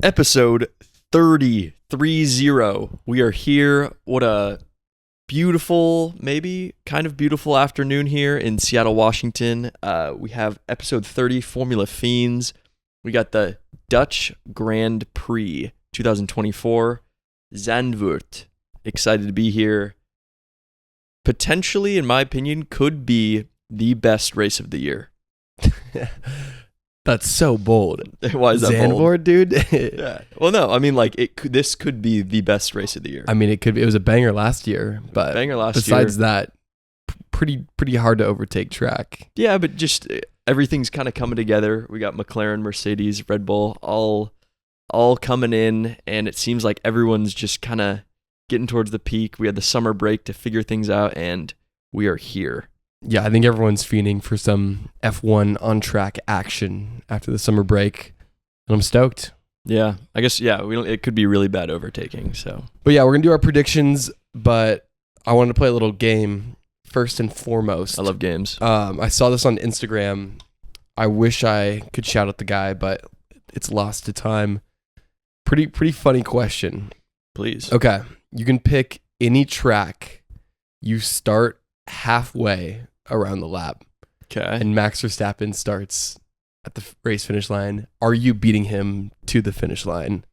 Episode 30. We are here. What a beautiful, maybe kind of beautiful afternoon here in Seattle, Washington. We have episode 30, Formula Fiends. We got the Dutch Grand Prix 2024. Zandvoort. Excited to be here. Potentially, in my opinion, could be the best race of the year. That's so bold. Why is that bold? Zandvoort, dude. Yeah. Well, no, I mean, like, this could be the best race of the year. I mean, it was a banger last year, but besides that, pretty hard to overtake track. Yeah, but just everything's kind of coming together. We got McLaren, Mercedes, Red Bull, all coming in, and it seems like everyone's just kind of getting towards the peak. We had the summer break to figure things out, and we are here. Yeah, I think everyone's fiending for some F1 on-track action after the summer break, and I'm stoked. Yeah, I guess, it could be really bad overtaking, so. But yeah, we're going to do our predictions, but I wanted to play a little game first and foremost. I love games. I saw this on Instagram. I wish I could shout out the guy, but it's lost to time. Pretty funny question. Please. Okay, you can pick any track. You start halfway around the lap. Okay. And Max Verstappen starts at the race finish line. Are you beating him to the finish line?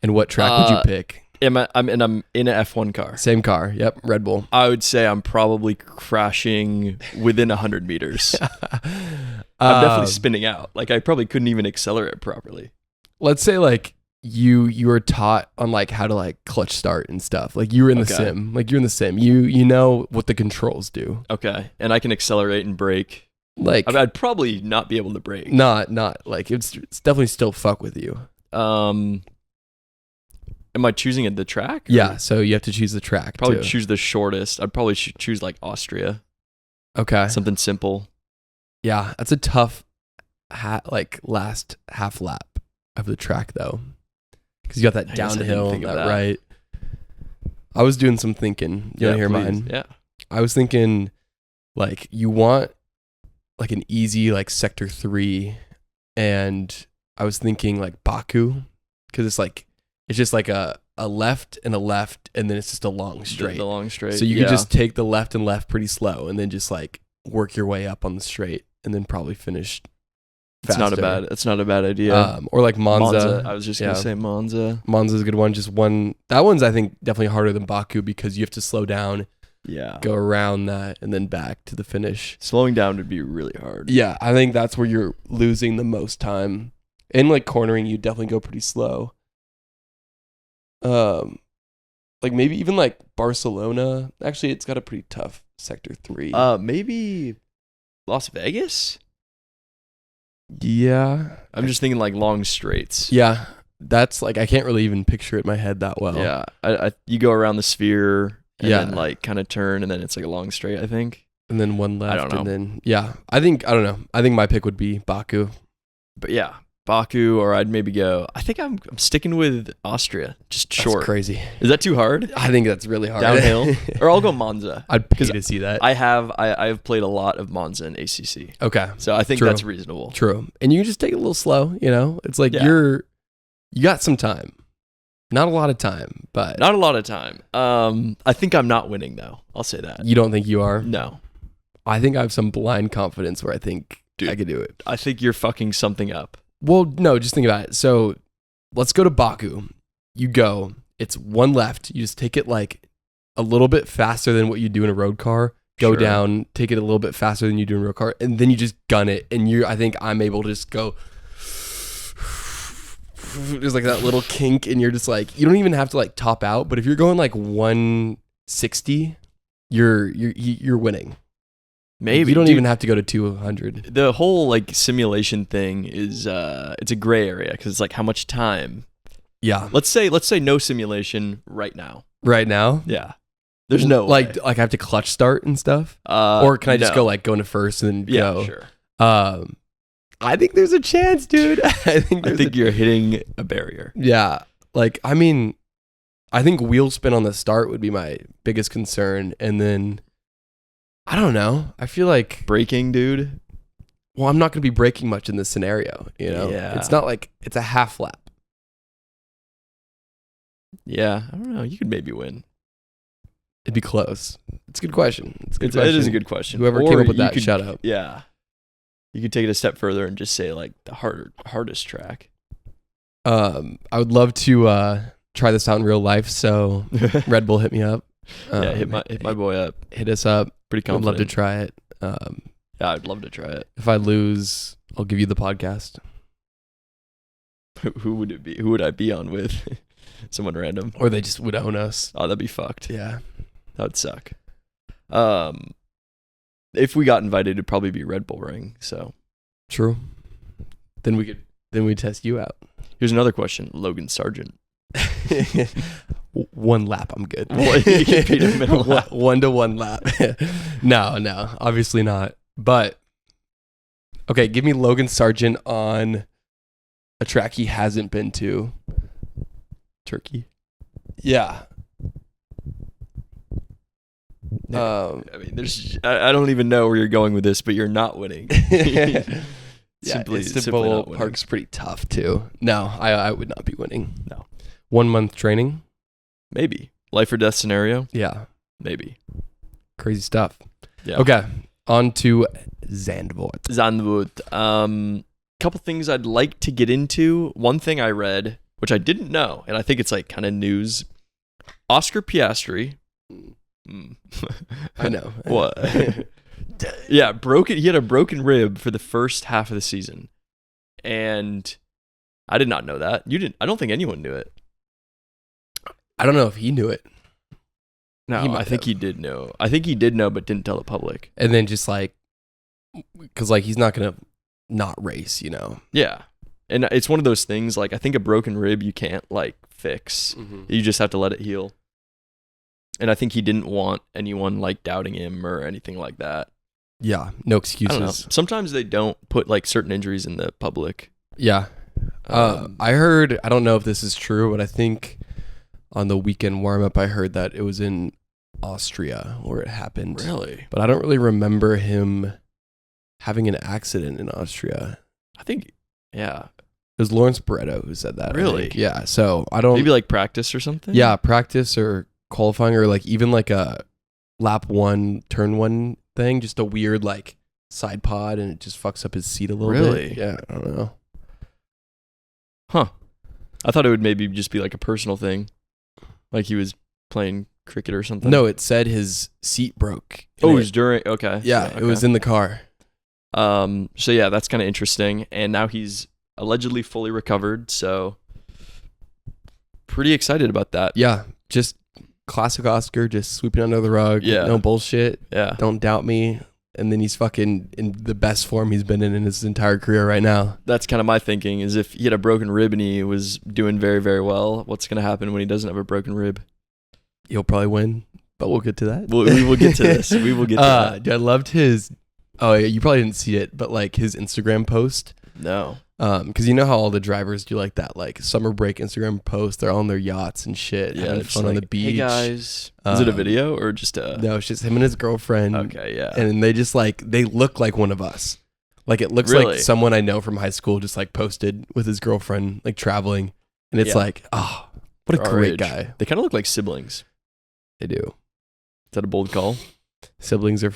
And what track would you pick? I'm in an F1 car. Same car. Yep, Red Bull. I would say I'm probably crashing within 100 meters. I'm definitely spinning out. Like, I probably couldn't even accelerate properly. Let's say, like, you were taught on, like, how to, like, clutch start and stuff. Like, you were in the sim. Like, you're in the sim. You know what the controls do. Okay. And I can accelerate and brake. Like, I mean, I'd probably not be able to brake. Not like, it's definitely still fuck with you. Am I choosing the track? Yeah, so you have to choose the track. Probably choose the shortest. I'd probably choose, like, Austria. Okay. Something simple. Yeah, that's a tough last half lap of the track, though. Because you got that downhill, that right. I was doing some thinking. You want to hear mine? Yeah. I was thinking, like, you want, like, an easy, like, sector 3. And I was thinking, like, Baku. Because it's just like a left, and then it's just a long straight. The long straight. So you could just take the left and left pretty slow, and then just, like, work your way up on the straight, and then probably finish faster. It's not a bad idea. Or like Monza. I was just going to say Monza. Monza's a good one. That one's, I think, definitely harder than Baku because you have to slow down, go around that, and then back to the finish. Slowing down would be really hard. Yeah, I think that's where you're losing the most time. In, like, cornering, you definitely go pretty slow. Like, maybe even, like, Barcelona. Actually, it's got a pretty tough sector 3. Maybe Las Vegas? Yeah. I'm just thinking, like, long straights. Yeah. That's, like, I can't really even picture it in my head that well. Yeah. You go around the sphere and then, like, kind of turn, and then it's, like, a long straight, I think. And then one left. I don't know. And then, I don't know. I think my pick would be Baku. But yeah, Baku, or I'd maybe go, I think I'm sticking with Austria. Just short. That's crazy. Is that too hard? I think that's really hard. Downhill? Or I'll go Monza. I'd pay to see that. I've played a lot of Monza in ACC. Okay. So I think that's reasonable. True. And you can just take it a little slow, you know? It's like you got some time. Not a lot of time, but... Not a lot of time. I think I'm not winning, though. I'll say that. You don't think you are? No. I think I have some blind confidence where I think I could do it. I think you're fucking something up. Well, no, just think about it. So let's go to Baku. You go. It's one left. You just take it, like, a little bit faster than what you do in a road car. Go down, take it a little bit faster than you do in a road car, and then you just gun it. And I think I'm able to just go... There's, like, that little kink, and you're just, like... You don't even have to, like, top out, but if you're going, like, 160, you're winning. Maybe you don't even have to go to 200. The whole, like, simulation thing is it's a gray area because it's like how much time. Yeah. Let's say no simulation right now. Right now? Yeah. There's no like way. I have to clutch start and stuff, or can I just go into first and then go? Yeah, sure. I think there's a chance, dude. I think you're hitting a barrier. Yeah. Like, I mean, I think wheel spin on the start would be my biggest concern, and then. I don't know. I feel like braking, dude. Well, I'm not going to be braking much in this scenario, you know? Yeah. It's not like it's a half lap. Yeah, I don't know. You could maybe win. It'd be close. It's a good question. It is a good question. Whoever Or came up with you that, could- shout out. Yeah. You could take it a step further and just say like the hardest track. I would love to try this out in real life. So Red Bull, hit me up. Yeah, hit my boy up. Hit us up. Pretty I'd love confident. to try it. Yeah, I'd love to try it. If I lose, I'll give you the podcast. Who would it be? Who would I be on with? Someone random. Or they just would own us. Oh, that'd be fucked. Yeah. That would suck. If we got invited, it'd probably be Red Bull Ring. So True. Then we test you out. here's another question: Logan Sargent. One lap, I'm good. You can beat him in a lap. 1-to-1 lap. No, obviously not. But okay, give me Logan Sargent on a track he hasn't been to. Turkey. Yeah. I mean, I don't even know where you're going with this, but you're not winning. Simply Istanbul not winning. Park's pretty tough too. No, I would not be winning. No. 1 month training. Maybe life or death scenario. Yeah. Maybe. Crazy stuff. Yeah. Okay. On to Zandvoort. Zandvoort. Couple things I'd like to get into. One thing I read, which I didn't know, and I think it's like kind of news. Oscar Piastri. I know. What? Yeah, he had a broken rib for the first half of the season. And I did not know that. You didn't. I don't think anyone knew it. I don't know if he knew it. No, He might I think have. he did know. I think he did know, but didn't tell the public. And then just like, because like he's not going to not race, you know? Yeah. And it's one of those things, like, I think a broken rib you can't, like, fix. You just have to let it heal. And I think he didn't want anyone, like, doubting him or anything like that. Yeah. No I don't know. excuses. Sometimes they don't put, like, certain injuries in the public. Yeah. I heard, I don't know if this is true, but I think on the weekend warm up, I heard that it was in Austria where it happened. Really? But I don't really remember him having an accident in Austria. I think, yeah. It was Lawrence Barretto who said that. I Really? think. Yeah. So I don't. Maybe, like, practice or something? Yeah, practice or qualifying or like even like a lap 1, turn 1 thing, just a weird like side pod and it just fucks up his seat a little Really? bit. Yeah, I don't know. Huh. I thought it would maybe just be, like, a personal thing. Like he was playing cricket or something. No, it said his seat broke. Oh, And it was during, okay. yeah, okay. it was in the car. So yeah, that's kind of interesting. And now he's allegedly fully recovered. So pretty excited about that. Yeah, just classic Oscar, just sweeping under the rug. Yeah. No bullshit. Yeah. Don't doubt me. And then he's fucking in the best form he's been in his entire career right now. That's kind of my thinking, is if he had a broken rib and he was doing very, very well, what's going to happen when he doesn't have a broken rib? He'll probably win, but we'll get to that. We will get to this. We will get to that. Dude, I loved his. Oh yeah, you probably didn't see it, but like his Instagram post. No. Because you know how all the drivers do like that, like summer break Instagram post. They're all on their yachts and shit, Yeah, having it's fun on the like, beach. Hey guys. Is it a video or just a... No, it's just him and his girlfriend. Okay, yeah. And they just like they look like one of us. Like it looks Really? like someone I know from high school just like posted with his girlfriend like traveling, and it's Yeah. like, oh, what a Our great age. guy. They kind of look like siblings. They do. Is that a bold call? Siblings are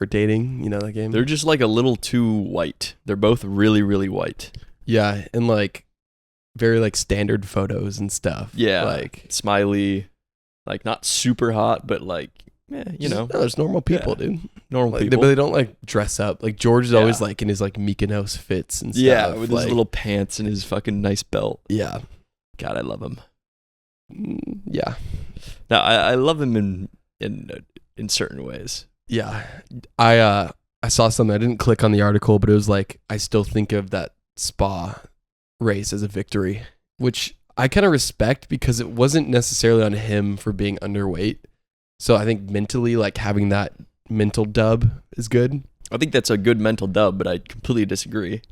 dating. You know that game. They're just like a little too white. They're both really, really white. Yeah, and like very like standard photos and stuff. Yeah. like Smiley, like not super hot, but like, you know, no, there's normal people, Yeah. dude. normal Like, people. but they don't like dress up. Like George is Yeah. always like in his like Mykonos fits and stuff. Yeah, with like, his little pants and his fucking nice belt. yeah, God, I love him. yeah, Now, I love him in certain ways. yeah. I saw something. I didn't click on the article, but it was like I still think of that Spa race as a victory, which I kind of respect because it wasn't necessarily on him for being underweight. So I think mentally, like having that mental dub is good. I think that's a good mental dub, but I completely disagree.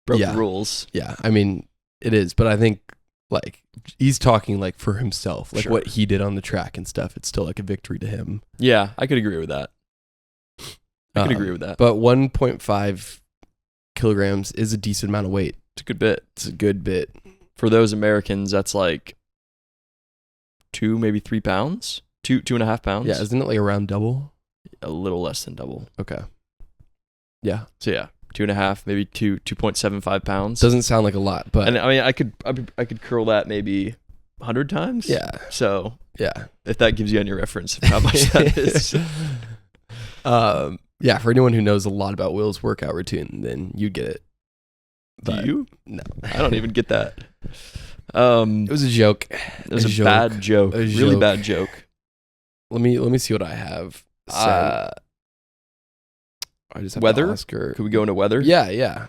Broke Yeah. the rules. Yeah, I mean it is, but I think like he's talking like for himself, like Sure. what he did on the track and stuff. It's still like a victory to him. Yeah, I could agree with that. I could agree with that. But 1.5 kilograms is a decent amount of weight. It's a good bit. It's a good bit. For those Americans, that's like 2, maybe 3 pounds, 2.5 pounds. Yeah, isn't it like around double? A little less than double. Okay. Yeah. So yeah, 2.5, maybe 2.75 pounds. Doesn't sound like a lot, but And I mean, I could curl that maybe 100 times. yeah. So Yeah. if that gives you any reference of how much that is. Yeah, for anyone who knows a lot about Will's workout routine, then you get it. Do But you? No. I don't even get that. It was a joke. It was a joke. bad joke. A Really joke. bad joke. Let me see what I have. I just have weather? the Oscar. Could we go into weather? Yeah.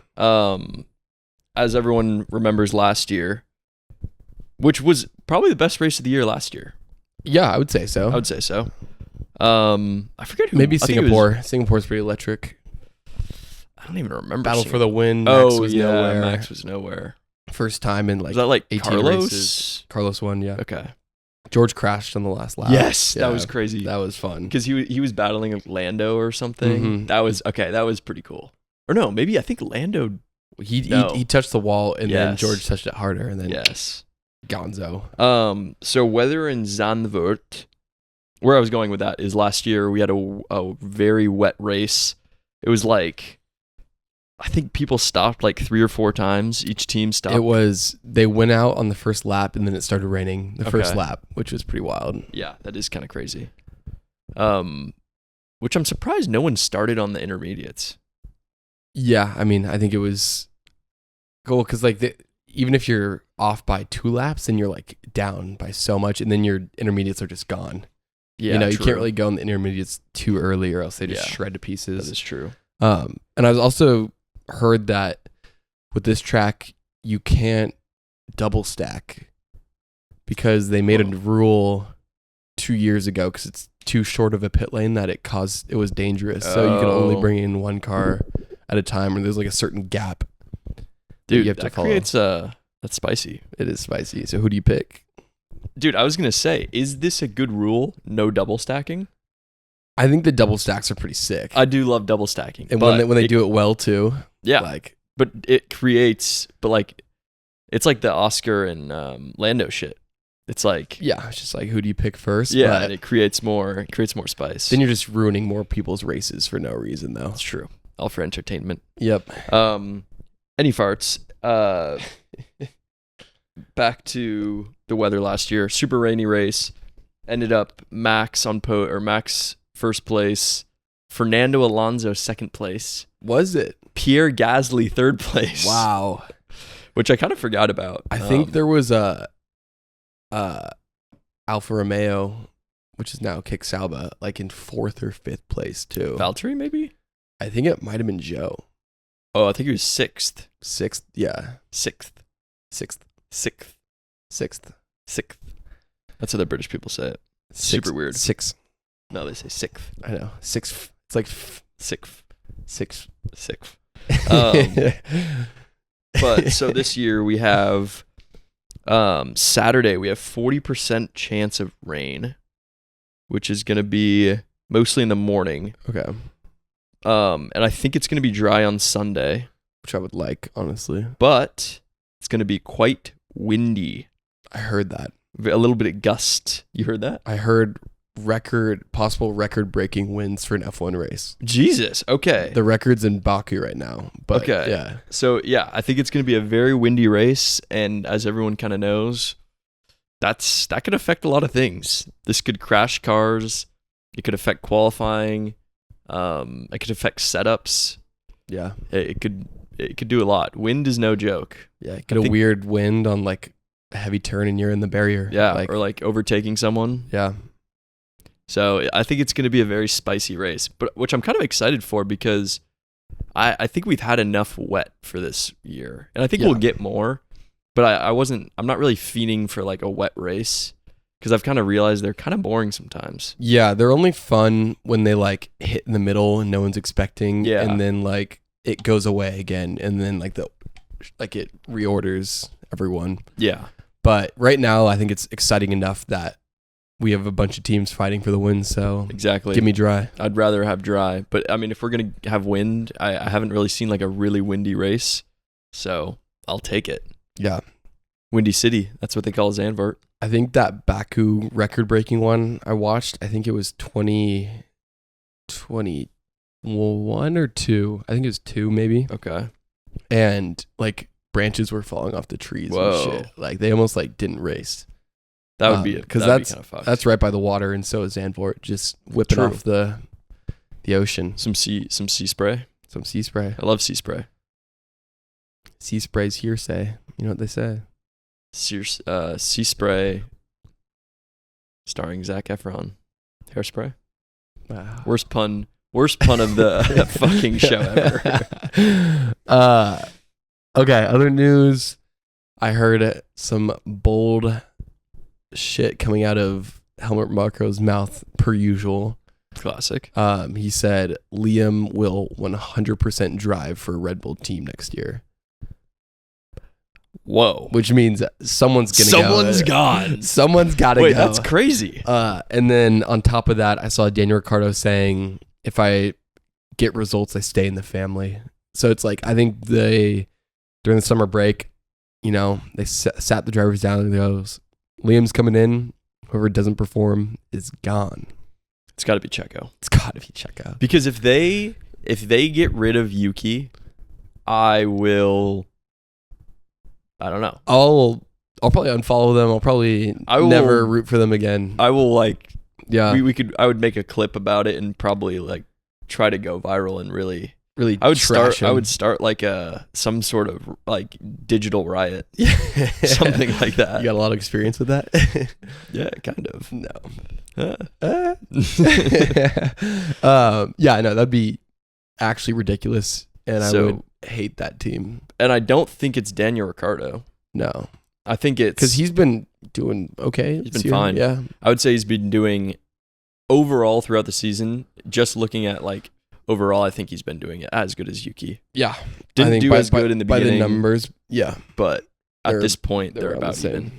As everyone remembers last year, which was probably the best race of the year last year. Yeah, I would say so. I would say so. I forget who. Maybe I think it Singapore. was- Singapore pretty electric. I don't even remember. Battle for Singapore. the win. Max was yeah, nowhere. Max was nowhere. First time in like Was that like 18 Carlos? races. Carlos won, yeah. Okay. George crashed on the last lap. Yes, Yeah, that was crazy. That was fun. Because he was battling Lando or something. Mhm. That was okay. That was pretty cool. Or no, maybe I think Lando. No. He touched the wall and then Yes. George touched it harder and then Yes. Gonzo. So weather in Zandvoort, where I was going with that is last year we had a very wet race. It was like, I think people stopped like 3 or 4 times. Each team stopped. They went out on the first lap and then it started raining the first Okay. lap, which was pretty wild. Yeah, that is kind of crazy. Which I'm surprised no one started on the intermediates. Yeah, I mean, I think it was cool because even if you're off by 2 laps, then you're like down by so much, and then your intermediates are just gone. Yeah, you true. can't really go in the intermediates too early, or else they just Yeah. shred to That pieces. is true. And I was also heard that with this track, you can't double stack because they made a rule 2 years ago because it's too short of a pit lane that it was dangerous. So you can only Oh. bring in one car at a time, or there's like a certain gap. Dude, you have to that follow. creates that's spicy. It is spicy. So who do you pick? Dude, I was gonna say, is this a good rule? No double stacking. I think the double stacks are pretty sick, I do love double stacking, and but when they do it well too. yeah, Like but it creates, it's like the Oscar and Lando shit. It's like, yeah, it's just like who do you pick first? yeah, But and it creates more spice. then you're just ruining more people's races for no reason though. That's true. All for entertainment. Yep. Any farts? Back to the weather last year. Super rainy race. Ended up Max first place. Fernando Alonso second place. Was it? Pierre Gasly third place. Wow. Which I kind of forgot about. I think there was a Alfa Romeo, which is now Kick Sauber, like in 4th or 5th place too. Valtteri maybe. I think it might have been Joe. Oh, I think he was 6th. 6th. Yeah. 6th. 6th. 6th. 6th. 6th. That's how the British people say it. Super weird. 6. No, they say 6th. I know. 6. It's like 6th. 6. 6th. But so this year we have Saturday we have 40% chance of rain, which is going to be mostly in the morning. Okay. And I think it's going to be dry on Sunday, Which I would like, honestly. but it's going to be quite windy. I heard that. A little bit of gust. You heard that? I heard possible record-breaking wins for an F1 race. Jesus. Okay. The record's in Baku right now. But Okay. yeah. So yeah, I think it's going to be a very windy race, and as everyone kind of knows, that could affect a lot of things. This could crash cars. It could affect qualifying. It could affect setups. Yeah. It could do a lot. Wind is no joke. Yeah. Get a think- weird wind on like a heavy turn and you're in the barrier. Yeah, or like overtaking someone. yeah. So I think it's going to be a very spicy race, but which I'm kind of excited for because I think we've had enough wet for this year, and I think we'll get more. But I'm not really fiending for like a wet race because I've kind of realized they're kind of boring sometimes. Yeah, they're only fun when they like hit in the middle and no one's expecting. Yeah. And then like it goes away again, and then like it reorders everyone. Yeah. But right now, I think it's exciting enough that we have a bunch of teams fighting for the win. So Exactly. give me dry. I'd rather have dry, but I mean, if we're gonna have wind, I haven't really seen like a really windy race, so I'll take it. Yeah. Windy City. That's what they call Zandvoort. I think that Baku record-breaking one I watched, I think it was 2021 or 2. I think it was 2 maybe. Okay. And like branches were falling off the trees Whoa. and shit. Like they almost like didn't race. That would be it. Because That'd be kind of fucked. that's right by the water, and so is Zandvoort, just whipping True. off the ocean. Some sea spray. Some sea spray. I love sea spray. Sea spray's hearsay. You know what they say. Sea spray starring Zac Efron. Hairspray. Wow. Worst pun of the fucking show ever. Okay, other news. I heard some bold shit coming out of Helmut Marko's mouth per usual. Classic. He said Liam will 100% drive for a Red Bull team next year, Whoa. which means someone's gonna Someone's go. gone. Someone's gotta Wait, go. that's crazy. And then on top of that, I saw Daniel Ricciardo saying, if I get results, I stay in the family. So it's like, I think during the summer break, you know, they sat the drivers down and goes, Liam's coming in. Whoever doesn't perform is gone. It's got to be Checo. It's got to be Checo. Because if they get rid of Yuki, I don't know. I'll probably unfollow them. I'll probably never root for them again. I will like Yeah. I would make a clip about it and probably like try to go viral and really I would start like some sort of like digital riot. Yeah. Something like that. You got a lot of experience with that? Yeah, kind of. No. Uh. Yeah, no, that'd be actually ridiculous, and I So- would hate that team. And I don't think it's Daniel Ricciardo. No, I think it's because he's been doing okay. He's this been year. fine. Yeah, I would say he's been doing overall throughout the season. Just looking at like overall, I think he's been doing it as good as Yuki. yeah. Didn't I think do as good in the beginning, by the numbers. Yeah, but at They're- this point, they're around about the even.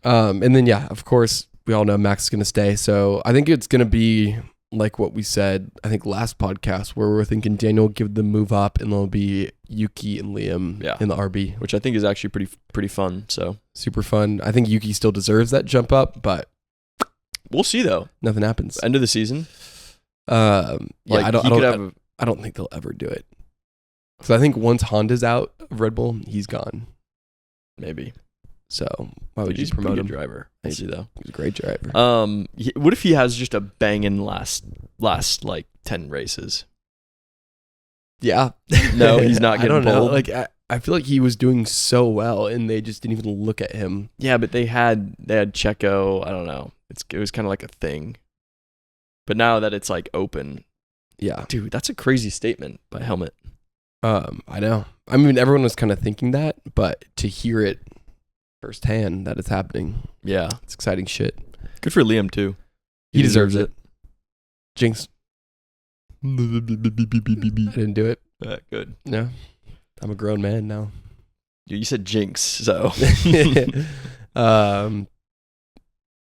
same. And then yeah, of course, we all know Max is gonna stay. So I think it's gonna be like what we said. I think last podcast where we're thinking Daniel will give the move up, and there'll be Yuki and Liam Yeah. in the RB. Which I think is actually pretty fun. So Super fun. I think Yuki still deserves that jump up, but we'll see though. nothing happens. End of the season, Yeah, like, I he could have a, I don't think they'll ever do it. Because I think once Honda's out of Red Bull, he's gone. maybe. So why would you He's a promote pretty him? good driver. We'll see though. He's a great driver. What if he has just a banging last like 10 races? Yeah. No, he's not I getting don't know. pulled. Like I feel like he was doing so well, and they just didn't even look at him. Yeah, but they had Checo. I don't know. It was kind of like a thing. But now that it's like open, Yeah. dude, that's a crazy statement by Helmut. I know. I mean, everyone was kind of thinking that, but to hear it firsthand that it's happening, Yeah, it's exciting shit. good for Liam too. He deserves it. Jinx. I didn't do it. Good. No. I'm a grown man now. You said jinx, so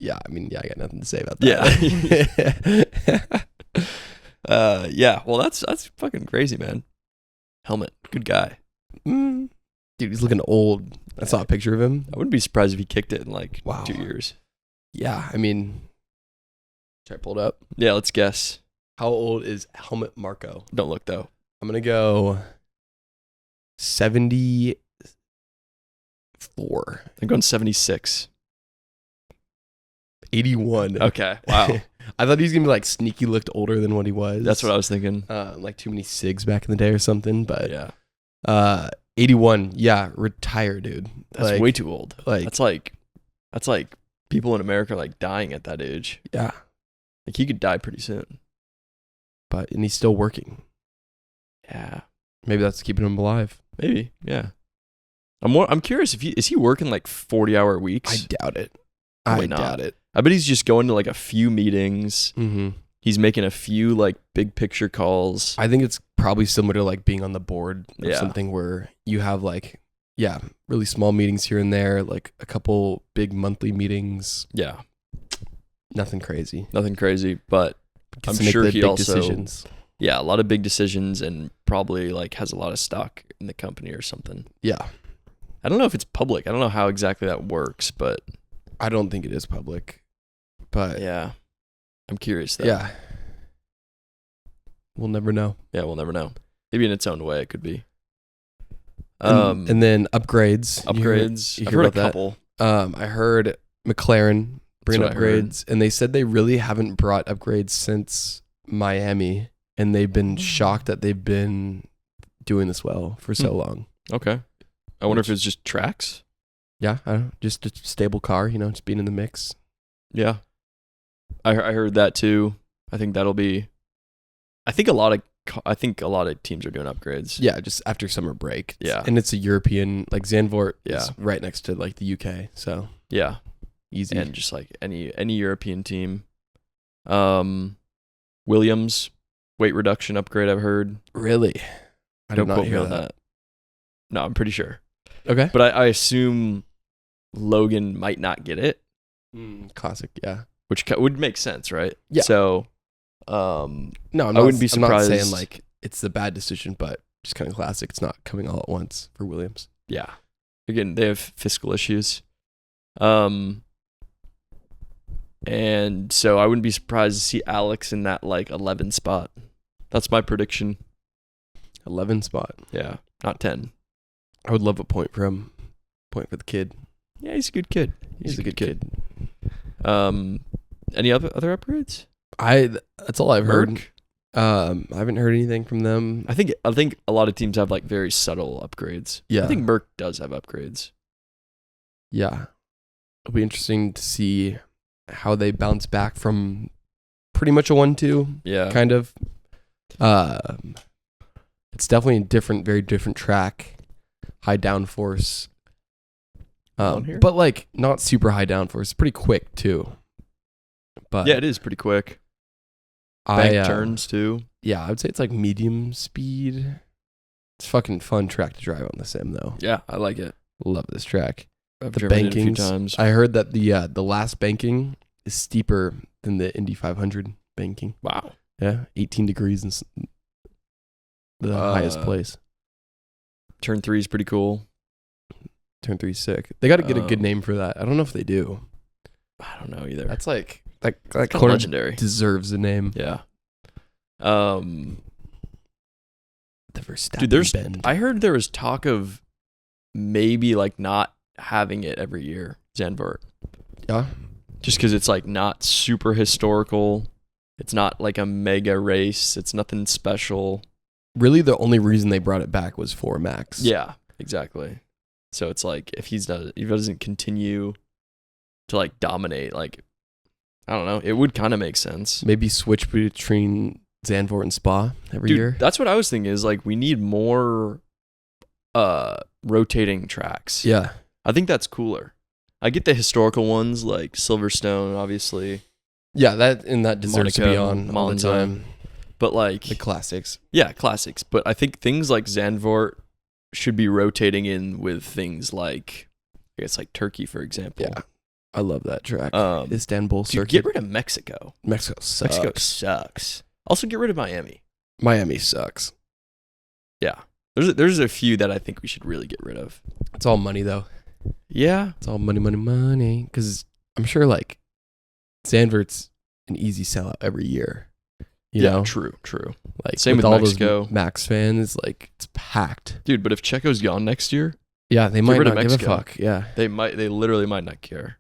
Yeah, I mean, yeah, I got nothing to say about Yeah. that. yeah. Well, that's fucking crazy, man. Helmut, good guy. Dude, he's looking old. I saw a picture of him. I wouldn't be surprised if he kicked it in like Wow. 2 years. Yeah, I mean, should I pull it up? Yeah, let's guess. How old is Helmut Marko? Don't look though. I'm gonna go 74. I'm going 76. 81. Okay. Wow. I thought he was gonna be like sneaky looked older than what he was. That's what I was thinking. like too many cigs back in the day or something. But Yeah. 81. Yeah, retire, dude. That's Like, way too old. like- that's like people in America like dying at that age. Yeah, Like he could die pretty soon. and he's still working. Yeah. Maybe that's keeping him alive. Maybe. Yeah. I'm curious if is he working like 40-hour weeks? I doubt it. Probably I not. doubt it. I bet he's just going to like a few meetings. Mm-hmm. He's making a few like big picture calls. I think it's probably similar to like being on the board of Yeah. something where you have like, yeah, really small meetings here and there, like a couple big monthly meetings. Yeah. Nothing crazy. Nothing crazy, but Gets I'm to make sure the he big also decisions. yeah, a lot of big decisions and probably like has a lot of stock in the company or something. Yeah. I don't know if it's public. I don't know how exactly that works, but I don't think it is public, but yeah, I'm curious though. yeah, we'll never know. Yeah, we'll never know. Maybe in its own way, it could be. And then upgrades. Upgrades. You I've hear heard about a that? couple. I heard McLaren bring That's what I heard. upgrades, and they said they really haven't brought upgrades since Miami, and they've been shocked that they've been doing this well for so long. Okay. I wonder if it's just tracks. Yeah, I don't know, just a stable car, just being in the mix. Yeah. I heard that too. I think that'll be. I think a lot of teams are doing upgrades. Yeah, just after summer break. Yeah. And it's a European, like Zandvoort Yeah. is right next to like the UK, so Yeah. easy. And just like any European team. Williams weight reduction upgrade. I've heard. Really? I Don't did not quote me hear on that. No, I'm pretty sure. Okay. But I assume Logan might not get it, Classic, yeah. which would make sense, right? Yeah. So, No, I wouldn't be I'm not saying surprised- like it's the bad decision, but just kind of classic. It's not coming all at once for Williams. yeah. Again, they have fiscal issues. And so I wouldn't be surprised to see Alex in that like 11 spot. That's my prediction. 11 spot. Yeah, not 10. I would love a point for him. Point for the kid. Yeah, he's a good kid. He's a good kid. Any other upgrades? That's all I've heard. Merc? I haven't heard anything from them. I think a lot of teams have like very subtle upgrades. Yeah. I think Merc does have upgrades. Yeah. It'll be interesting to see how they bounce back from pretty much a 1-2, Yeah. kind of. It's definitely a very different track. High downforce. On here? But like not super high downforce. Pretty quick too. But Yeah, it is pretty quick. Bank turns too. Yeah, I would say it's like medium speed. It's fucking fun track to drive on the sim though. Yeah, I like it. Love this track. I've The driven it a few bankings. times. I heard that the last banking is steeper than the Indy 500 banking. Wow. Yeah, 18 degrees in the highest place. Turn 3 is pretty cool. Turn 3 sick. They got to get a good Um, name for that. I don't know if they do. I don't know either. That's like that Kinda corner legendary. deserves a name. Yeah. The Verstappen Dude, there's. bend. I heard there was talk of maybe like not having it every year, Zandvoort, Yeah. just because it's like not super historical. It's not like a mega race. It's nothing special. Really, the only reason they brought it back was for Max. Yeah, exactly. So it's like if he doesn't continue to like dominate, like I don't know, it would kind of make sense. Maybe switch between Zandvoort and Spa every Dude, year. that's what I was thinking. Is like we need more rotating tracks. Yeah. I think that's cooler. I get the historical ones like Silverstone, obviously, Yeah, that deserves to be Monaco, on all the Monza. time. but like The classics. yeah, classics. But I think things like Zandvoort should be rotating in with things like I guess like Turkey, for example. Yeah. I love that track. Um, Istanbul Dude, circuit. get rid of Mexico. Mexico sucks. Mexico sucks. Also, get rid of Miami. Miami sucks. Yeah, there's a few that I think we should really get rid of. It's all money though. Yeah, It's all money, money, money. Because I'm sure like Zandvoort's an easy sellout every year. You know, true. like Same with all Mexico. those Max fans, like it's packed. Dude, but if Checo's gone next year, Yeah, they might rid of not give a Mexico. fuck. Yeah, they literally might not care.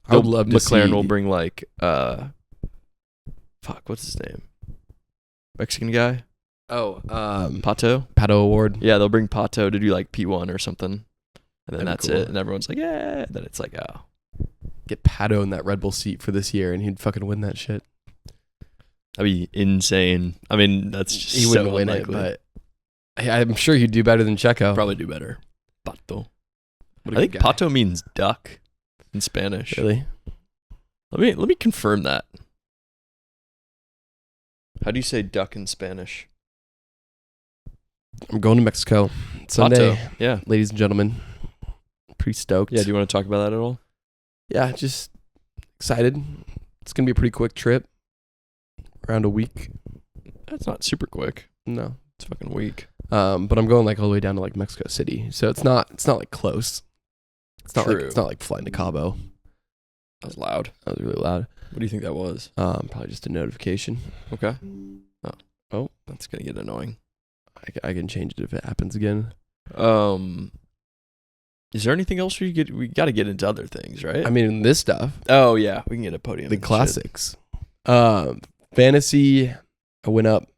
I would love to McLaren see. will bring like what's his name? Mexican guy? Pato Pato? Award. Yeah, they'll bring Pato to do like P1 or something. And then That'd be that's cool. it. And everyone's like, yeah. Then it's like, oh. Get Pato in that Red Bull seat for this year, and he'd fucking win that shit. That'd be insane. I mean, that's just He so wouldn't win unlikely. it, but I'm sure he'd do better than Checo. Probably do better. Pato. What a I think good guy. Pato means duck in Spanish. Really? Let me confirm that. How do you say duck in Spanish? I'm going to Mexico Sunday, Pato. Yeah. ladies and gentlemen. Pretty stoked. Yeah, do you want to talk about that at all? Yeah, just excited. It's gonna be a pretty quick trip. Around a week. That's not super quick. No. It's fucking weak. But I'm going like all the way down to like Mexico City, so it's not like close. It's not like flying to Cabo. That was loud. That was really loud. What do you think that was? Probably just a notification. Okay. Oh, that's gonna get annoying. I can change it if it happens again. Is there anything else we got to get into other things, right? I mean, this stuff, oh yeah, we can get a podium. the and classics. Fantasy, I went up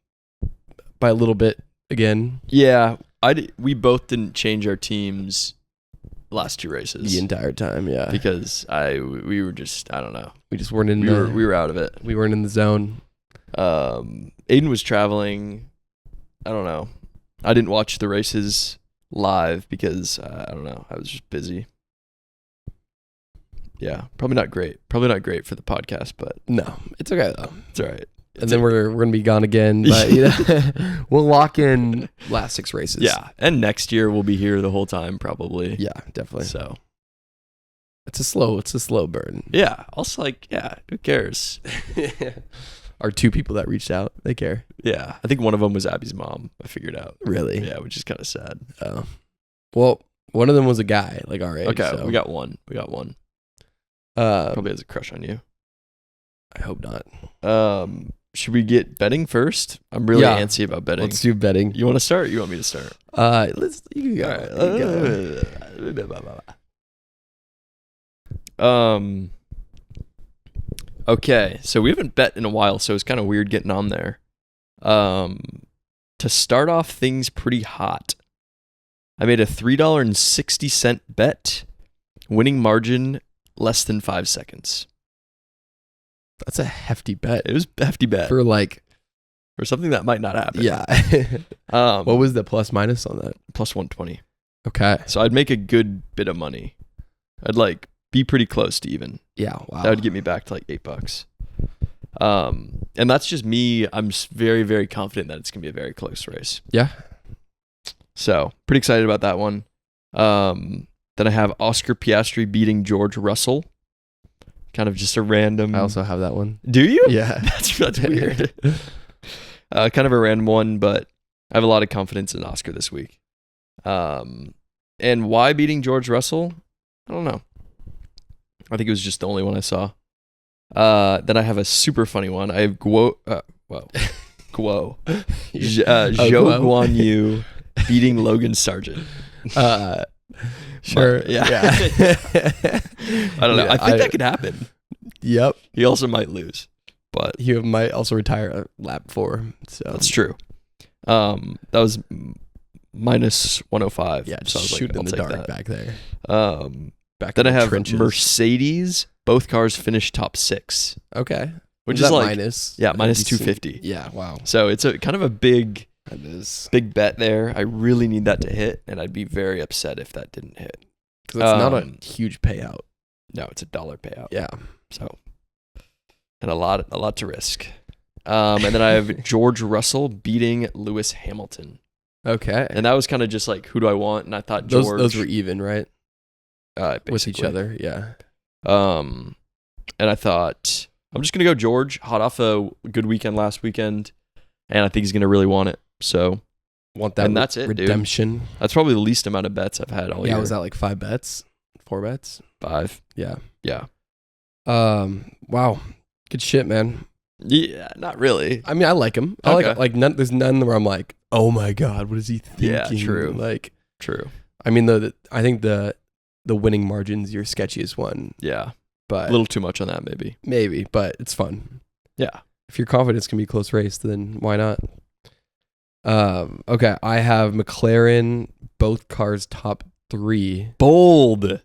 by a little bit again. shit. Yeah, we both didn't change our teams last 2 races The entire time, yeah. because we were just, I don't know. We just weren't in We were out of it. we weren't in the zone. Aiden was traveling. I don't know. I didn't watch the races live because I don't know. I was just busy. Yeah, probably not great. Probably not great for the podcast, but No, it's okay though. it's all right. And then we're gonna be gone again, but you know, we'll lock in last 6 races. Yeah, and next year we'll be here the whole time probably. Yeah, definitely. So It's a slow burn. yeah, also like who cares? Our 2 people that reached out, they care. Yeah, I think one of them was Abby's mom. I figured out. Really? Yeah, which is kind of sad. Oh. Well, one of them was a guy, like our age. Okay, so. we got one. Probably has a crush on you. I hope not. Should we get betting first? I'm really Yeah. antsy about betting. Let's do betting. You want to start? Or you want me to start? You can go. You go. Okay, so we haven't bet in a while, so it's kind of weird getting on there. To start off things pretty hot, I made a $3.60 bet, winning margin less than 5 seconds. That's a hefty bet. It was a hefty bet For like, for something that might not happen. yeah. What was the plus minus on that? plus 120? Okay. So I'd make a good bit of money. I'd like be pretty close to even. Yeah. Wow. That would get me back to like $8. And that's just me. I'm very, very confident that it's gonna be a very close race. Yeah. So pretty excited about that one. Then I have Oscar Piastri beating George Russell. Kind of just a random. I also have that one. Do you? Yeah. That's weird. Kind of a random one, but I have a lot of confidence in Oscar this week. And why beating George Russell? I don't know. I think it was just the only one I saw. Then I have a super funny one. I have Guo. Zhou Guo. Guan Yu beating Logan Sargent. Sure. Yeah. I don't know. I think that could happen. Yep. He also might lose, but He might also retire a lap 4. So that's true. That was minus 105. yeah, so I just was shooting like, in the I'll dark take back there. that. Back Then in I the have trenches. Mercedes. Both cars finished top 6, Okay. which Was is that like minus? minus Decent- 250. Yeah. Wow. So it's a kind of a big That is. big bet there. I really need that to hit, and I'd be very upset if that didn't hit. Because it's not Um, a huge payout. No, it's $1 payout. Yeah. So, and a lot to risk. And then I have George Russell beating Lewis Hamilton, Okay. and that was kind of just like, who do I want? And I thought those George were even, right? With each basically. other. Yeah. And I thought I'm just gonna go George, hot off a good weekend last weekend, and I think he's gonna really want it. So Want that And that's it, dude. redemption. that's probably the least amount of bets I've had all year. Yeah, was that like 5 bets? 4 bets? 5? Yeah. Yeah. Wow. Good shit, man. Yeah, not really. I mean, I like him. I Okay. like none. There's none where I'm like, oh my god, what is he thinking? Yeah, true. Like, True. I mean, I think the winning margin's your sketchiest one, Yeah. but A little too much on that, maybe. maybe, but it's fun. Yeah. If you're confident it's gonna be a close race, then why not? Okay, I have McLaren, both cars top 3. Bold.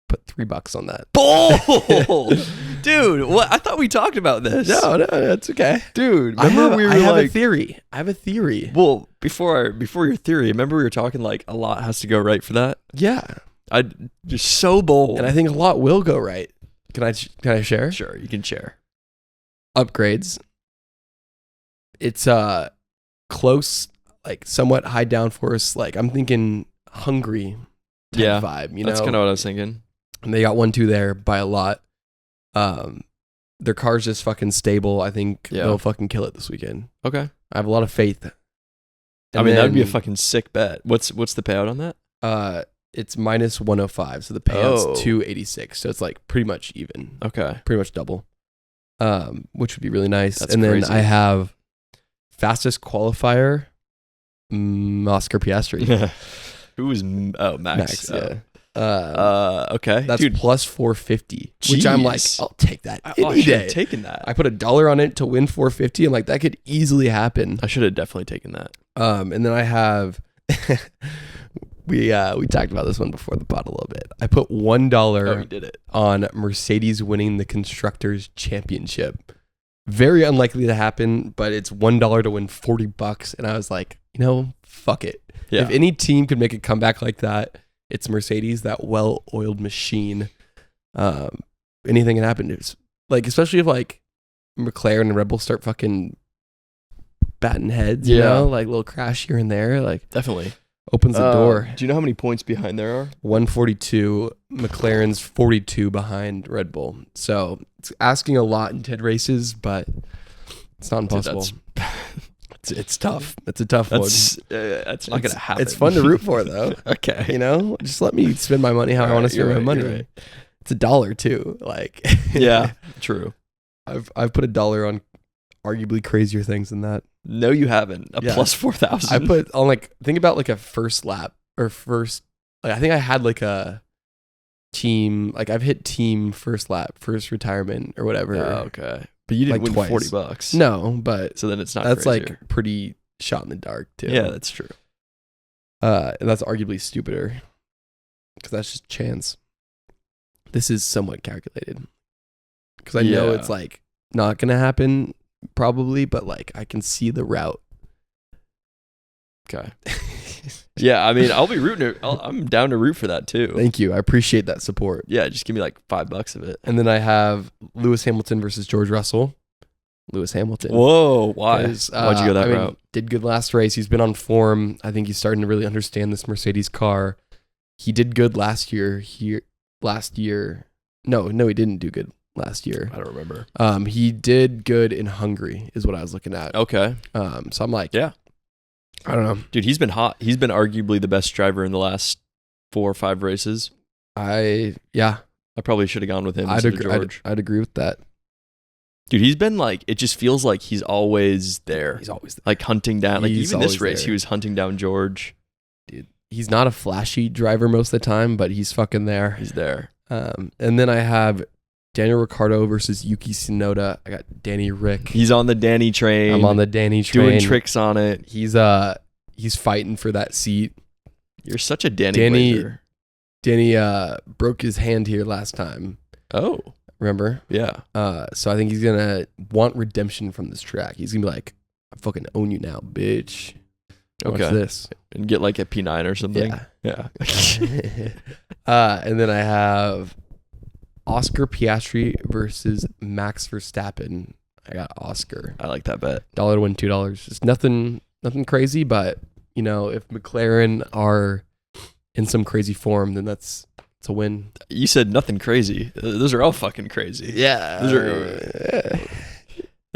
Put $3 on that. Bold. Dude, what? I thought we talked about this. No, that's okay. Dude, I remember we were have a like, theory. I have a theory. well, before your theory, remember we were talking like a lot has to go right for that? Yeah, I just so bold. and I think a lot will go right. Can I share? Sure, you can share. Upgrades. It's close, like somewhat high downforce. Like I'm thinking Hungary type Yeah, vibe. You That's know, kind of what I was thinking. and they got 1-2 there by a lot. Their car's just fucking stable. I think Yeah. they'll fucking kill it this weekend. Okay. I have a lot of faith I mean, that would be a fucking sick bet. What's the payout on that? It's minus 105, so the payout's Oh. 286. So it's like pretty much even, Okay. pretty much double, which would be really nice. That's and then crazy. I have fastest qualifier, Oscar Piastri. Who was Max? Yeah. Okay. That's Dude, plus 450, which I'm like, Jeez. I'll take that I any should have day. taken that. I put $1 on it to win 450. I'm like, that could easily happen. I should have definitely taken that. And then I have, we talked about this one before the pod a little bit. I put $1 Oh, you did it. on Mercedes winning the Constructors Championship. Very unlikely to happen, but it's $1 to win $40. And I was like, fuck it. Yeah. If any team could make a comeback like that, it's Mercedes, that well-oiled machine. Anything can happen. It's like, especially if like McLaren and Red Bull start fucking batting heads, like a little crash here and there, like Definitely. opens the door. Do you know how many points behind there are? 142, McLaren's 42 behind Red Bull. So it's asking a lot in 10 races, but it's not impossible. It's tough. It's a tough one. That's not going to happen. It's fun to root for, though. Okay. Just let me spend my money how I want to spend my money. Right. It's $1 too. Like, Yeah, true. I've put $1 on arguably crazier things than that. No, you haven't. Yeah. Plus 4,000. I put on think about like a first lap or first. Like I think I had like a team. Like I've hit team first lap, first retirement or whatever. Oh, okay. But you didn't Like win twice. $40. No, but So then it's not that's crazier. like pretty shot in the dark too. Yeah, that's true. And that's arguably stupider because that's just chance. This is somewhat calculated because I know Yeah. it's like not gonna happen probably, but like I can see the route. Okay. Yeah, I mean, I'll be rooting. I'm down to root for that too. Thank you. I appreciate that support. Yeah, just give me like $5 of it. And then I have Lewis Hamilton versus George Russell. Lewis Hamilton. Whoa, why? 'Cause, Why'd you go that route? Did good last race. He's been on form. I think he's starting to really understand this Mercedes car. He did good last year. No, he didn't do good last year. I don't remember. He did good in Hungary, is what I was looking at. Okay. So I'm like, Yeah. I don't know. Dude, he's been hot. He's been arguably the best driver in the last 4 or 5 races. I probably should have gone with him instead of George. I'd agree with that. Dude, he's been like, it just feels like he's always there. He's always there. Like hunting down, like He's even this always race, there. he was hunting down George. He's not a flashy driver most of the time, but he's fucking there. He's there. And then I have Daniel Ricciardo versus Yuki Tsunoda. I got Danny Rick. He's on the Danny train. I'm on the Danny train. doing tricks on it. He's fighting for that seat. You're such a Danny Blazer. Danny broke his hand here last time. Oh, Remember? yeah. So I think he's gonna want redemption from this track. He's gonna be like, I fucking own you now, bitch. Watch Okay. this. And get like a P9 or something. Yeah. Yeah. And then I have Oscar Piastri versus Max Verstappen. I got Oscar. I like that bet. $1 to win $2. It's nothing crazy, but if McLaren are in some crazy form, then it's a win. You said nothing crazy. Those are all fucking crazy. Yeah.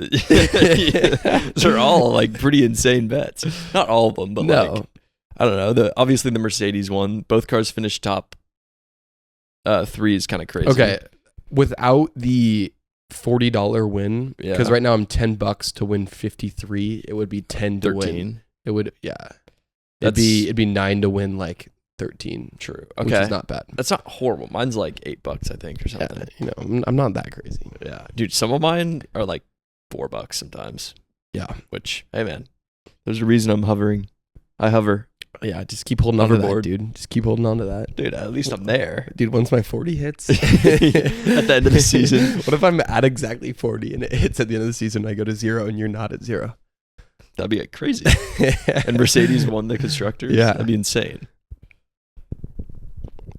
Those are all like pretty insane bets. Not all of them, but like I don't know. Obviously the Mercedes one. Both cars finished top 3 is kind of crazy. Okay. Without the $40 win, because Yeah. right now I'm $10 to win 53. It would be 10 to 13. win. It would, yeah. That's It'd be 9 to win like 13. true. Which Okay. is not bad. That's not horrible. Mine's like $8, I think, or Yeah, something. I'm not that crazy. Yeah. Dude, some of mine are like $4 sometimes. Yeah. Which, hey man, there's a reason I'm hovering. I hover. Yeah, just keep holding on to that, Hoverboard. dude. Just keep holding on to that. Dude, at least I'm there. Dude, once my 40 hits. At the end of the season. What if I'm at exactly 40 and it hits at the end of the season and I go to 0 and you're not at 0? That'd be like crazy. And Mercedes won the constructors. Yeah. That'd be insane.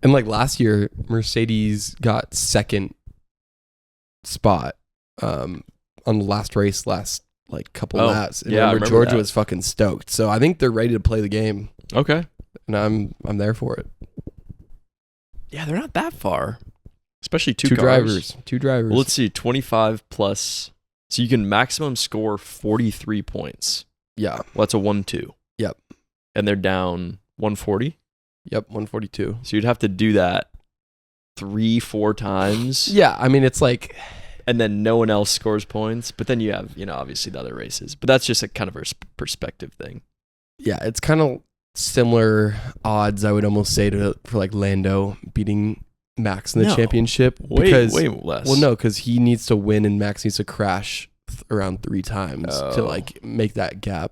And like last year, Mercedes got second spot on the last race, like couple Oh, laps. And yeah, I remember remember Georgia that. was fucking stoked. So I think they're ready to play the game, Okay. and I'm there for it. Yeah, they're not that far. Especially two cars. drivers. Two drivers. Well, let's see. 25 plus. So you can maximum score 43 points. Yeah. Well, that's a 1-2. Yep. and they're down 140. Yep, 142. So you'd have to do that 3-4 times. Yeah, I mean, it's like, And then no one else scores points. But then you have, obviously the other races. But that's just a kind of a perspective thing. yeah, it's kind of similar odds, I would almost say, for like Lando beating Max in the No. championship. Way less. Well, no, because he needs to win and Max needs to crash around 3 times to Oh. like make that gap.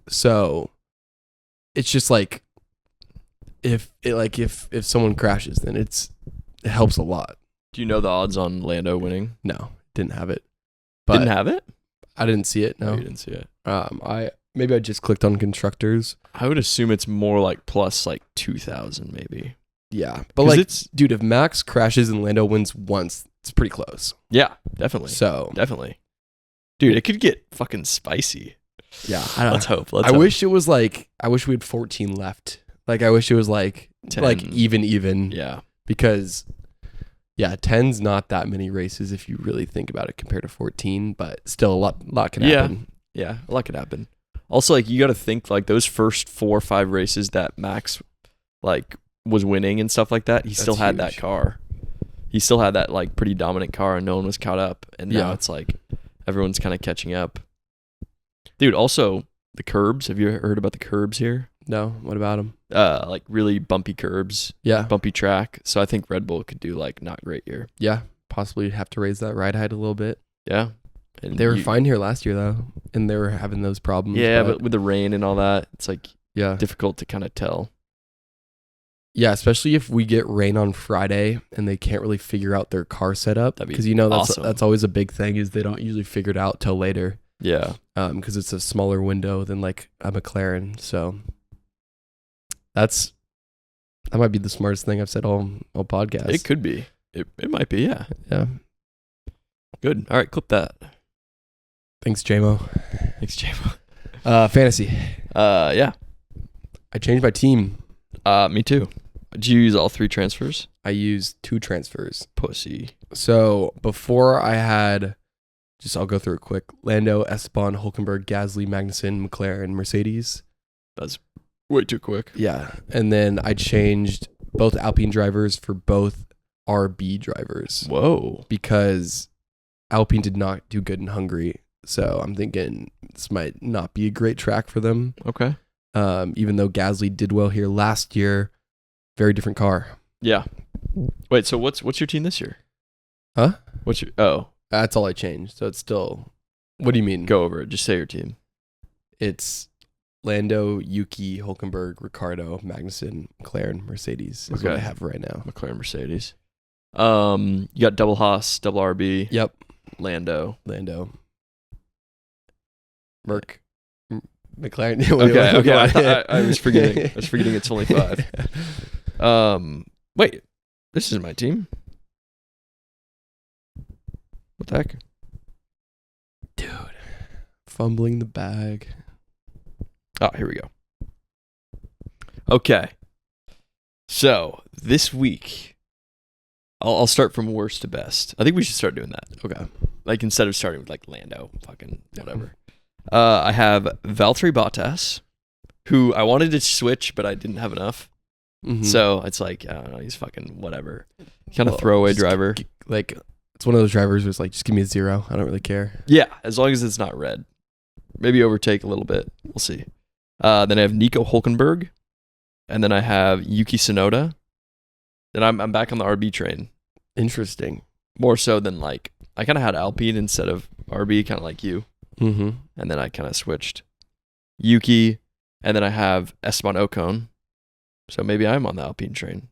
So it's just like if someone crashes, then it helps a lot. Do you know the odds on Lando winning? No, didn't have it. But Didn't have it? I didn't see it. No, No, you didn't see it. I just clicked on constructors. I would assume it's more like plus like 2,000 maybe. Yeah, but 'Cause like, it's dude, if Max crashes and Lando wins once, it's pretty close. yeah, definitely. So Definitely. Dude, it could get fucking spicy. yeah, Let's hope. I wish it was like, I wish we had 14 left. Like, I wish it was like 10. like even. Yeah. Because yeah, 10's not that many races if you really think about it compared to 14, but still a lot can Yeah. happen. Yeah, a lot could happen. Also, like, you got to think, like, those first 4 or 5 races that Max, like, was winning and stuff like that, he still That's had that huge. car. He still had that, like, pretty dominant car, and no one was caught up. And now Yeah. it's like everyone's kind of catching up. Dude, also, the curbs. Have you heard about the curbs here? No, what about him? Like, really bumpy curbs, Yeah, bumpy track. So I think Red Bull could do, like, not great here. yeah, possibly have to raise that ride height a little bit. Yeah. And They were fine here last year though, and they were having those problems. Yeah, but with the rain and all that, it's, like, yeah, difficult to kind of tell. yeah, especially if we get rain on Friday and they can't really figure out their car setup, That'd be because that's awesome. that's always a big thing, is they don't usually figure it out till later, Yeah. because it's a smaller window than like a McLaren. So that might be the smartest thing I've said all podcast. It could be. It might be, yeah. Yeah. Good. All right, clip that. Thanks, JMO. Thanks, JMO. Fantasy. Yeah. I changed my team. Me too. Did you use all 3 transfers? I used 2 transfers. Pussy. So before I had, I'll go through it quick. Lando, Esteban, Hulkenberg, Gasly, Magnussen, McLaren, Mercedes. That's way too quick. Yeah. And then I changed both Alpine drivers for both RB drivers Whoa. because Alpine did not do good in Hungary. So I'm thinking this might not be a great track for them. Okay. Even though Gasly did well here last year, very different car. Yeah. Wait, so what's your team this year? Huh? What's your That's all I changed. So it's still, what do you mean? go over it. Just say your team. It's Lando, Yuki, Hulkenberg, Ricardo, Magnussen, McLaren, Mercedes is what I Okay. have right now. McLaren Mercedes. You got double Haas, double RB, Yep. Lando. Lando. Merc. McLaren. Okay. I was forgetting. I was forgetting it's only 5. Wait. This is my team. What the heck? Dude. Fumbling the bag. Oh, here we go. Okay. So, this week, I'll start from worst to best. I think we should start doing that. Okay. Like, instead of starting with, like, Lando, fucking whatever. I have Valtteri Bottas, who I wanted to switch, but I didn't have enough. Mhm. So, it's like, I don't know, he's fucking whatever. Kind of Well, throwaway just driver. Like, it's one of those drivers where it's like, just give me a 0. I don't really care. Yeah, as long as it's not red. Maybe overtake a little bit. We'll see. Then I have Nico Hulkenberg. And then I have Yuki Tsunoda. Then I'm back on the RB train. Interesting. More so than like, I kind of had Alpine instead of RB, kind of like you. Mm-hmm. And then I kind of switched Yuki. And then I have Esteban Ocon. So maybe I'm on the Alpine train.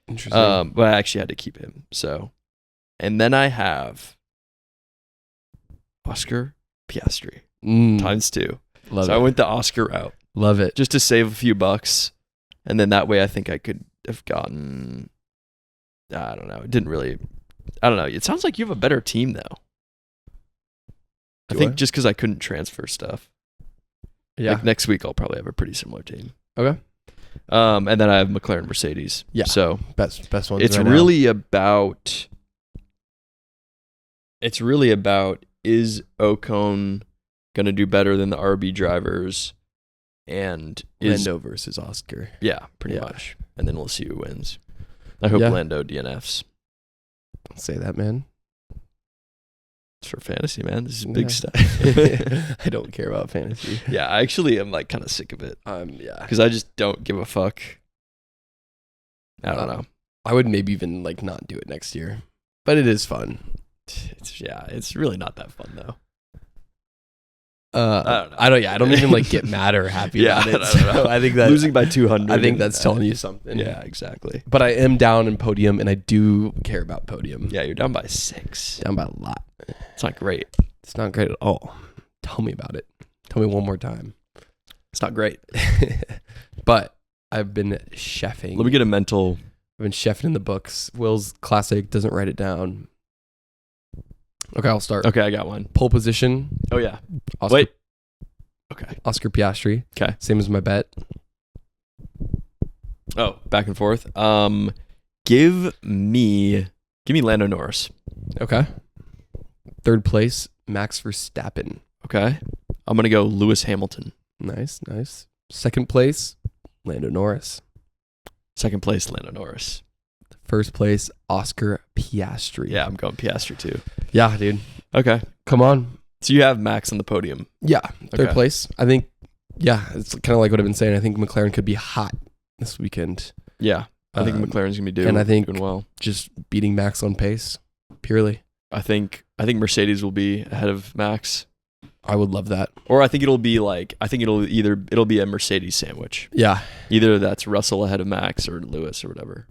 Interesting. But I actually had to keep him. So, and then I have Oscar Piastri times 2. Love So it. I went the Oscar route Love it. just to save a few bucks. And then that way I think I could have gotten, I don't know. It didn't really, I don't know. It sounds like you have a better team though. I Do think I? just because I couldn't transfer stuff. Yeah. Like next week I'll probably have a pretty similar team. Okay. And then I have McLaren Mercedes. Yeah. So Best ones. it's right now. really about is Ocon going to do better than the RB drivers? and Lando versus Oscar. yeah, pretty Yeah. much. And then we'll see who wins. I hope Yeah. Lando DNFs. I'll say that, man. It's for fantasy, man. This is big Yeah. stuff. I don't care about fantasy. Yeah, I actually am like kind of sick of it Yeah. because I just don't give a fuck. I don't know. I would maybe even like not do it next year, but it is fun. It's really not that fun though. I don't. Yeah, I don't even like get mad or happy Yeah, about it. I don't know. So I think that Losing by 200. I think that's telling you something. Yeah, exactly. But I am down in podium, and I do care about podium. Yeah, you're down by 6. Down by a lot. It's not great. It's not great at all. Tell me about it. Tell me one more time. It's not great. But I've been chefing. Let me get a mental. I've been chefing in the books. Will's classic doesn't write it down. Okay, I'll start. Okay, I got one. Pole position. Oh yeah. Oscar, Wait. Okay. Oscar Piastri. Okay. Same as my bet. Oh, back and forth. Give me Lando Norris. Okay. Third place, Max Verstappen. Okay. I'm gonna go Lewis Hamilton. Nice, nice. Second place, Lando Norris. Second place, Lando Norris. First place, Oscar Piastri. Yeah, I'm going Piastri too. Yeah, dude. Okay. Come on. So you have Max on the podium. Yeah. Third Okay. place. I think, yeah, it's kind of like what I've been saying. I think McLaren could be hot this weekend. Yeah. I think Um, McLaren's gonna be doing, and I think- doing well. Just beating Max on pace, purely. I think Mercedes will be ahead of Max. I would love that. Or I think it'll be it'll be a Mercedes sandwich. Yeah. Either that's Russell ahead of Max or Lewis or whatever.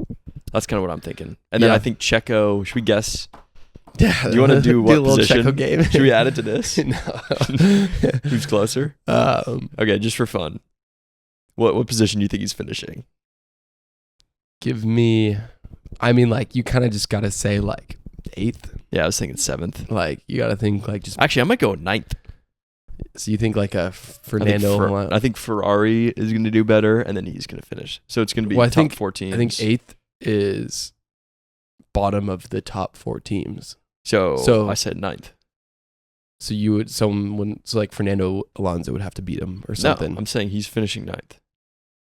That's kind of what I'm thinking. And then Yeah. I think Checo, should we guess? Yeah. Do you wanna do what a little position? Checo game? Should we add it to this? No. Who's closer? Okay, just for fun. What position do you think he's finishing? Give me, I mean, like, you kind of just got to say, like, 8th. Yeah, I was thinking 7th. Like, you got to think, like, just, Actually, I might go 9th. so you think, like, a Fernando. I think Ferrari is going to do better, and then he's going to finish. So it's going to be Well, I top think- 4 teams. I think 8th is bottom of the top 4 teams. So I said 9th. So you would, so like Fernando Alonso would have to beat him or something. No, I'm saying he's finishing 9th.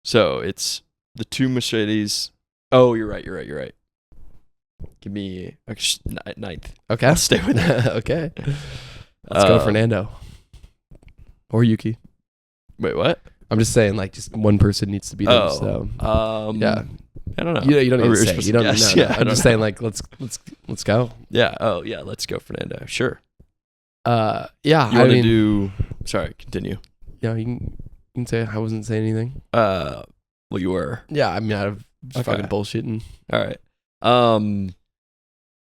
So it's the 2 Mercedes. Oh, you're right. Give me 9th. Okay. I'll stay with that. Okay. Let's go Fernando. Or Yuki. Wait, what? I'm just saying, like, just one person needs to beat him. So Yeah. I don't know. you don't Or even we're say. supposed You to don't. guess. No, Yeah, I I'm don't just know. saying, like, let's go. Yeah. Oh, yeah. Let's go Fernando. Sure. Yeah. You I want to mean, do? Sorry. Continue. yeah. You can say I wasn't saying anything. Well, you were. Yeah. I mean, I'm Okay. fucking bullshitting. All right.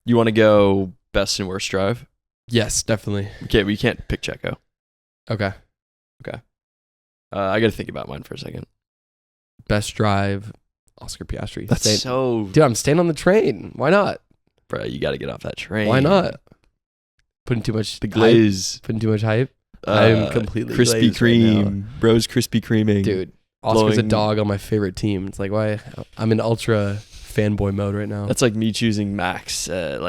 You want to go best and worst drive? Yes, definitely. Okay, we can't pick Checo. Okay. I got to think about mine for a second. Best drive, Oscar Piastri. That's so, Dude, I'm staying on the train. Why not? bro. You got to get off that train. Why not? Putting too much The hype. glaze. Putting too much hype. I'm completely Krispy glazed right now. Kreme. Bro's Krispy Kreming. Dude, Oscar's Blowing- a dog on my favorite team. It's like, why? I'm in ultra fanboy mode right now. That's like me choosing Max. I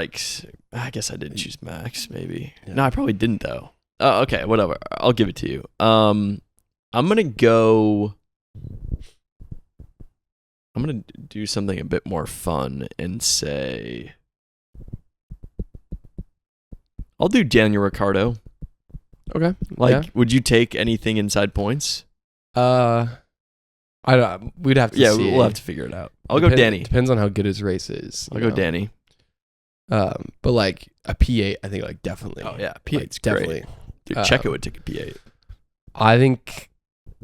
guess I didn't choose Max. Maybe. Yeah. No, I probably didn't though. Oh, okay. Whatever. I'll give it to you. I'm gonna do something a bit more fun and say I'll do Daniel Ricciardo. Okay. Like, would you take anything inside points? I don't. We'd have to Yeah, see. we'll have to figure it out. I'll go Danny. Depends on how good his race is. I'll you go know? Danny. But like a P8, I think like definitely. Oh yeah, Like, P8's definitely. great. Dude, Checo would take a P8. I think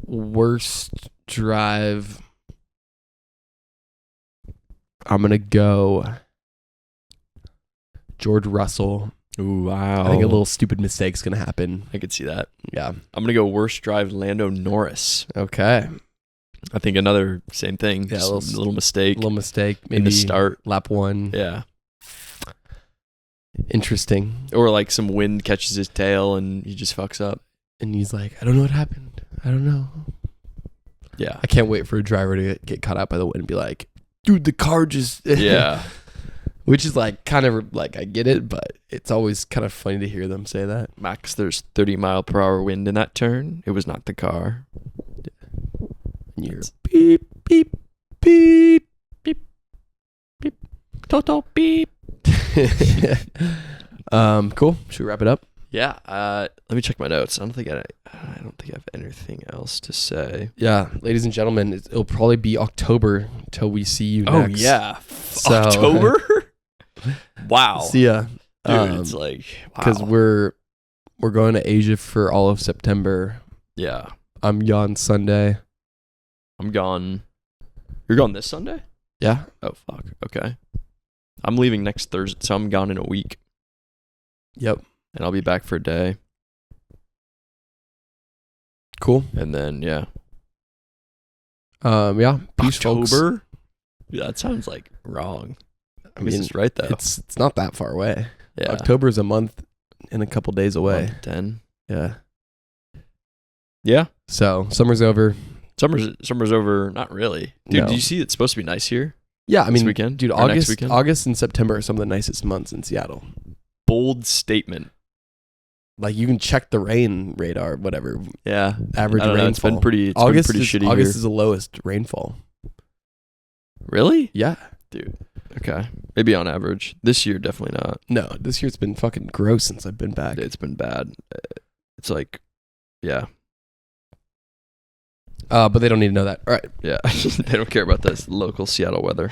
worst drive. I'm gonna go George Russell. Ooh, wow. I think a little stupid mistake's gonna happen. I could see that. Yeah. I'm gonna go worst drive Lando Norris. Okay. I think another same thing. Yeah, Just a a little mistake little mistake. Maybe in the start. lap 1. Yeah. Interesting. Or like some wind catches his tail and he just fucks up. And he's like, I don't know what happened. I don't know. Yeah. I can't wait for a driver to get caught out by the wind and be like, dude, the car just. Yeah. Which is like kind of like, I get it, but it's always kind of funny to hear them say that. Max, there's 30 mile per hour wind in that turn. It was not the car. You're beep, beep, beep, beep, beep. Toto beep. Cool. Should we wrap it up? Yeah. Let me check my notes. I don't think I have anything else to say. Yeah, ladies and gentlemen, it'll probably be October till we see you Oh next. yeah, So- October. Wow, See ya. dude. It's like Because wow. we're going to Asia for all of September. Yeah, I'm gone Sunday. I'm gone. You're gone this Sunday? Yeah. Oh fuck. Okay. I'm leaving next Thursday, so I'm gone in a week, Yep. and I'll be back for a day, Cool. and then yeah. Yeah. Peace, folks. October. Yeah, that sounds like wrong. I This mean, is right though. it's not that far away. Yeah. October's a month and a couple days away. 10. Yeah. Yeah. So summer's over. Summer's over. Not really, dude. No. Do you see it's supposed to be nice here? Yeah, I This mean, weekend? dude, Or next weekend? August and September are some of the nicest months in Seattle. Bold statement. Like you can check the rain radar, whatever Yeah. average I don't know, rainfall. it's been pretty August shitty August here. is the lowest rainfall. Really? Yeah. Dude. Okay. Maybe on average. This year, definitely not. No, this year's been fucking gross since I've been back. It's been bad. It's like, yeah. But they don't need to know that. All right. Yeah. They don't care about this local Seattle weather.